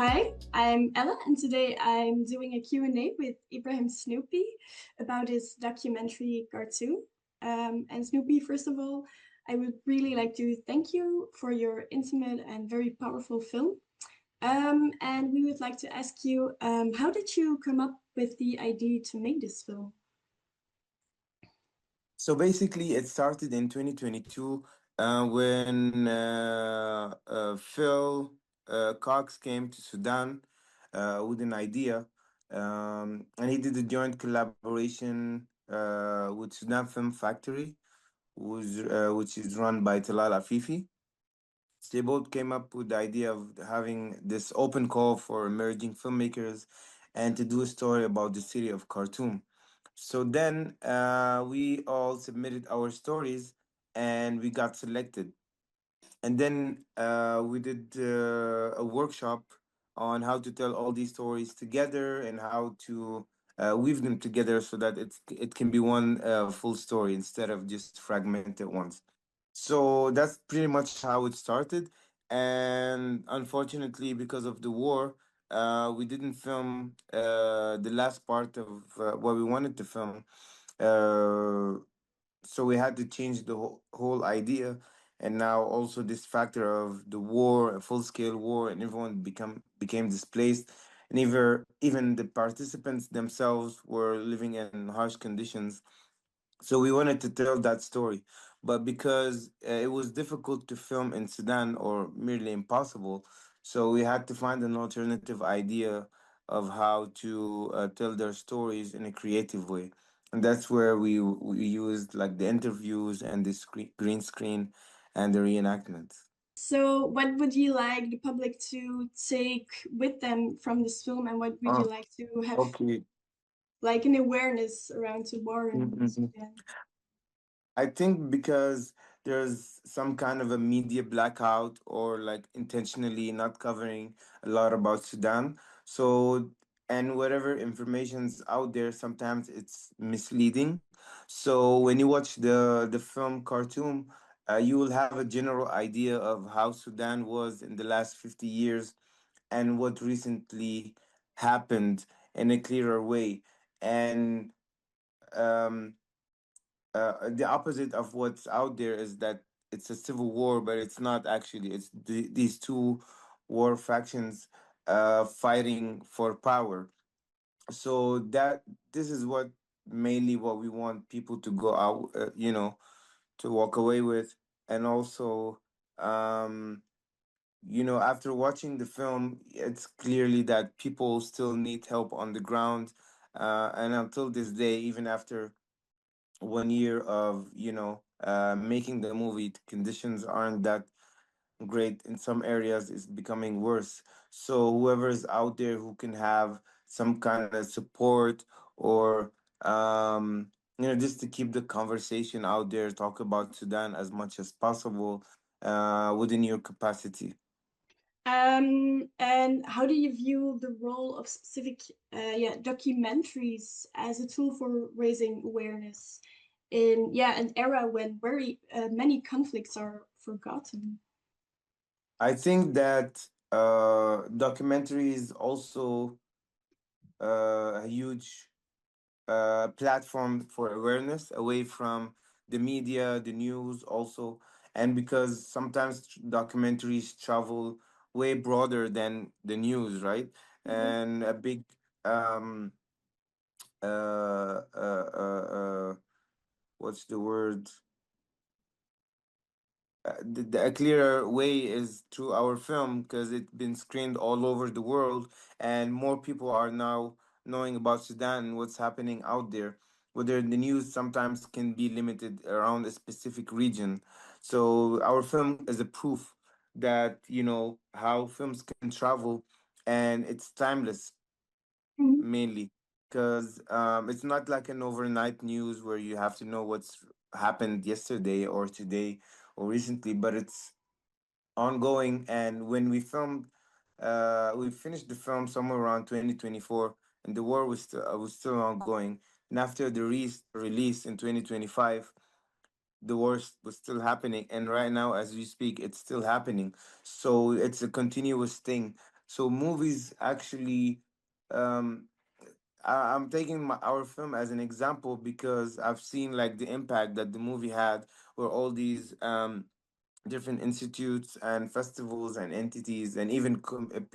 Hi, I'm Ella, and today I'm doing a Q&A with Ibrahim Snoopy about his documentary Khartoum. And Snoopy, first of all, I would really like to thank you for your intimate and very powerful film. And we would like to ask you, how did you come up with the idea to make this film? So basically, it started in 2022 when Phil Cox came to Sudan with an idea, and he did a joint collaboration with Sudan Film Factory, which is run by Talal Afifi. So they both came up with the idea of having this open call for emerging filmmakers and to do a story about the city of Khartoum. So then we all submitted our stories and we got selected. And then we did a workshop on how to tell all these stories together and how to weave them together so that it can be one full story instead of just fragmented ones. So that's pretty much how it started. And unfortunately, because of the war, we didn't film the last part of what we wanted to film. Uh, so we had to change the whole idea. And now also this factor of the war, a full-scale war, and everyone became displaced. And even the participants themselves were living in harsh conditions, so we wanted to tell that story, but because it was difficult to film in Sudan or merely impossible, so we had to find an alternative idea of how to tell their stories in a creative way, and that's where we used like the interviews and the green screen and the reenactments. So, what would you like the public to take with them from this film, and what would you Oh, like to have okay. like an awareness around the war in Mhm. Sudan? I think because there's some kind of a media blackout or like intentionally not covering a lot about Sudan. So, and whatever information's out there, sometimes it's misleading. So when you watch the film Khartoum, you will have a general idea of how Sudan was in the last 50 years and what recently happened in a clearer way. And um, the opposite of what's out there is that it's a civil war, but it's not actually. It's these two war factions fighting for power. So that this is what mainly what we want people to go out, to walk away with, and also, um, after watching the film, it's clearly that people still need help on the ground, and until this day, even after 1 year of making the movie, conditions aren't that great. In some areas it's becoming worse, so whoever's out there who can have some kind of support or just to keep the conversation out there, talk about Sudan as much as possible within your capacity. And how do you view the role of specific, documentaries as a tool for raising awareness in, an era when very many conflicts are forgotten? I think that documentary is also a huge platform for awareness away from the media, the news also, and because sometimes documentaries travel way broader than the news, right? Mhm. And a big um uh uh uh, uh what's the word? A clearer way is through our film because it's been screened all over the world, and more people are now knowing about Sudan and what's happening out there. Whether the news sometimes can be limited around a specific region, so our film is a proof that how films can travel, and it's timeless Mhm. mainly because it's not like an overnight news where you have to know what's happened yesterday or today or recently, but it's ongoing. And when we finished the film somewhere around 2024, and the war was still ongoing. And after the release in 2025, the worst was still happening, and right now as we speak it's still happening, so it's a continuous thing. So movies actually, um, I'm taking our film as an example because I've seen like the impact that the movie had, where all these different institutes and festivals and entities and even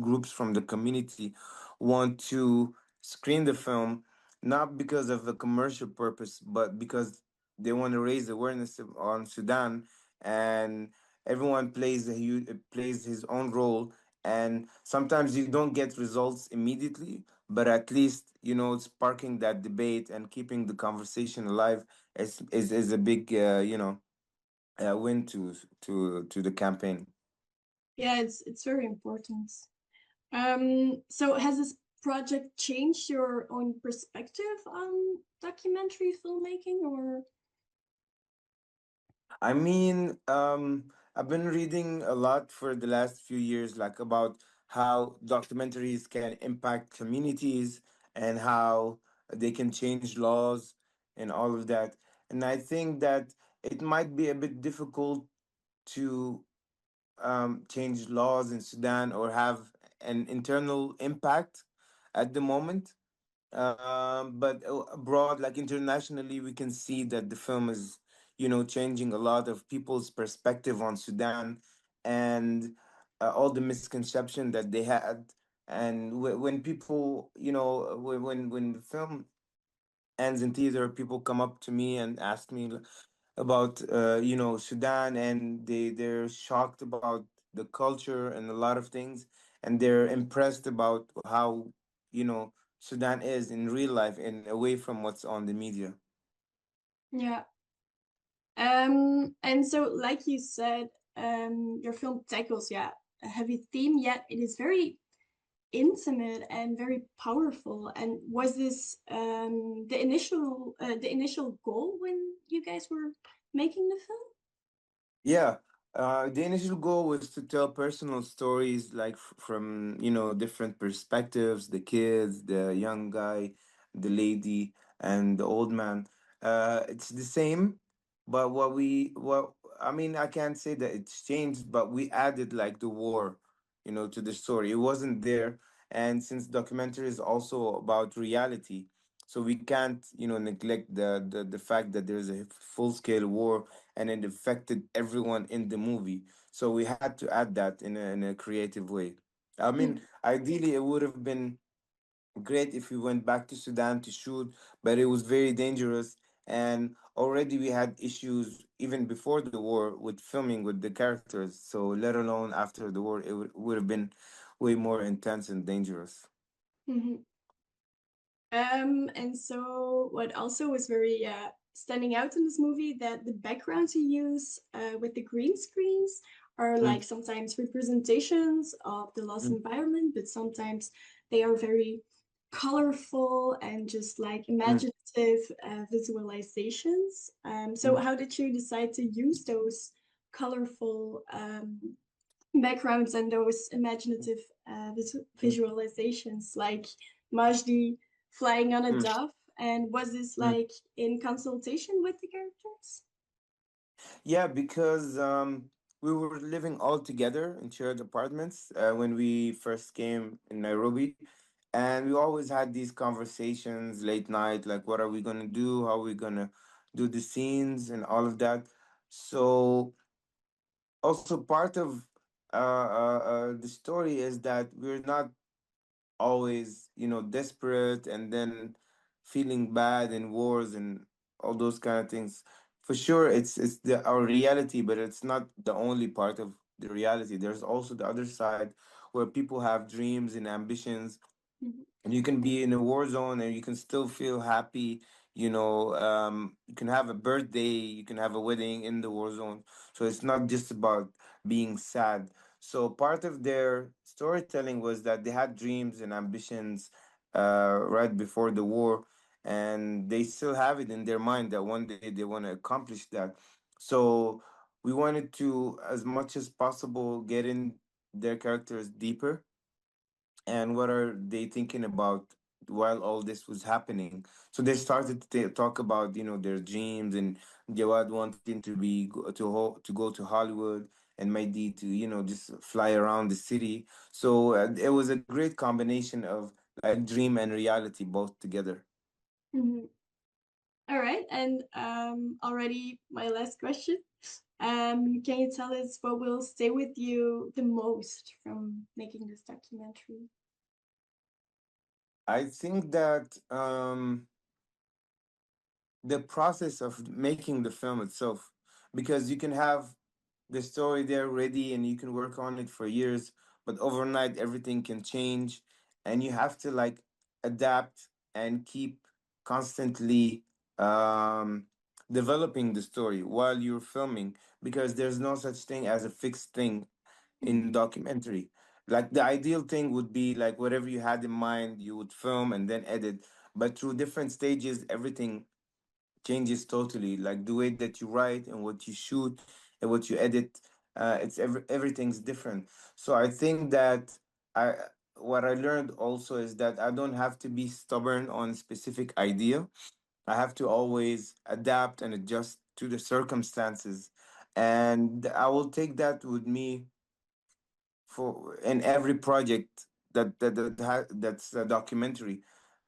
groups from the community want to screen the film, not because of a commercial purpose but because they want to raise awareness on Sudan. And everyone plays plays his own role, and sometimes you don't get results immediately, but at least sparking that debate and keeping the conversation alive is a big win to the campaign. Yeah, it's very important. So has this project changed your own perspective on documentary filmmaking, or I mean, I've been reading a lot for the last few years, like about how documentaries can impact communities and how they can change laws and all of that. And I think that it might be a bit difficult to change laws in Sudan or have an internal impact at the moment. But abroad, like internationally, we can see that the film is, changing a lot of people's perspective on Sudan and all the misconception that they had. And when people, when the film ends in theater, people come up to me and ask me about Sudan, and they're shocked about the culture and a lot of things, and they're impressed about how Sudan is in real life and away from what's on the media. yeah? And so, like you said, your film tackles, yeah, a heavy theme, yet it is very intimate and very powerful. And was this the initial goal when you guys were making the film? Yeah, the initial goal was to tell personal stories, like from different perspectives: the kids, the young guy, the lady, and the old man. It's the same, but what I mean, I can't say that it's changed, but we added like the war, to the story. It wasn't there, and since documentary is also about reality, so we can't neglect the fact that there's a full scale war and it affected everyone in the movie. So we had to add that in a creative way. I mean, Mhm. ideally, it would have been great if we went back to Sudan to shoot, but it was very dangerous. And already we had issues even before the war with filming with the characters. So let alone after the war, it would have been way more intense and dangerous. Mhm. And so what also was very standing out in this movie, that the backgrounds you use with the green screens are like Mm, sometimes representations of the lost mm, environment, but sometimes they are very colorful and just like mm, imaginative visualizations. So mm, how did you decide to use those colorful backgrounds and those imaginative mm, visualizations, like Majdi flying on a mm, dove? And was this mm. like in consultation with the characters? Yeah, because we were living all together in shared apartments when we first came in Nairobi. And we always had these conversations late night, like what are we gonna do? How are we gonna do the scenes and all of that? So also part of the story is that we're not always desperate and then feeling bad in wars and all those kind of things. For sure it's our reality, but it's not the only part of the reality. There's also the other side where people have dreams and ambitions, Mhm. and you can be in a war zone and you can still feel happy. You can have a birthday, you can have a wedding in the war zone, so it's not just about being sad. So part of their storytelling was that they had dreams and ambitions right before the war, and they still have it in their mind that one day they want to accomplish that. So we wanted to, as much as possible, get in their characters deeper and what are they thinking about while all this was happening. So they started to talk about, their dreams, and Jawad wanting to be to go to Hollywood, and Maidi to, just fly around the city. So it was a great combination of like dream and reality both together. Mhm. All right, and already my last question. Can you tell us what will stay with you the most from making this documentary? I think that the process of making the film itself, because you can have the story there ready and you can work on it for years, but overnight everything can change, and you have to like adapt and keep constantly um, developing the story while you're filming, because there's no such thing as a fixed thing in Mhm. documentary. Like the ideal thing would be like whatever you had in mind, you would film and then edit, but through different stages, everything changes totally. Like the way that you write and what you shoot and what you edit, everything's different. So I think that I what I learned also is that I don't have to be stubborn on specific idea. I have to always adapt and adjust to the circumstances, and I will take that with me for in every project that's a documentary,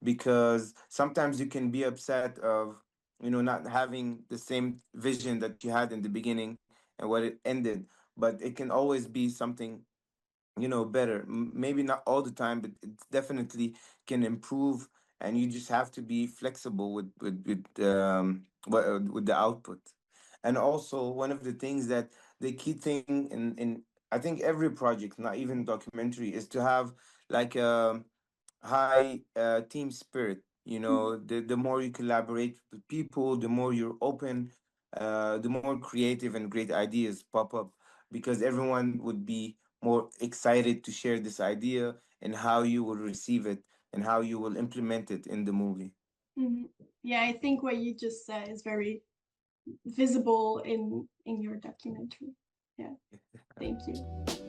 because sometimes you can be upset of, not having the same vision that you had in the beginning and what it ended, but it can always be something, better. Maybe not all the time, but it definitely can improve, and you just have to be flexible with the output. And also one of the things that the key thing in I think every project, not even documentary, is to have like a high team spirit. Mhm. The more you collaborate with people, the more you're open, the more creative and great ideas pop up, because everyone would be more excited to share this idea and how you will receive it and how you will implement it in the movie. Mhm. Yeah, I think what you just said is very visible in your documentary. Yeah, thank you.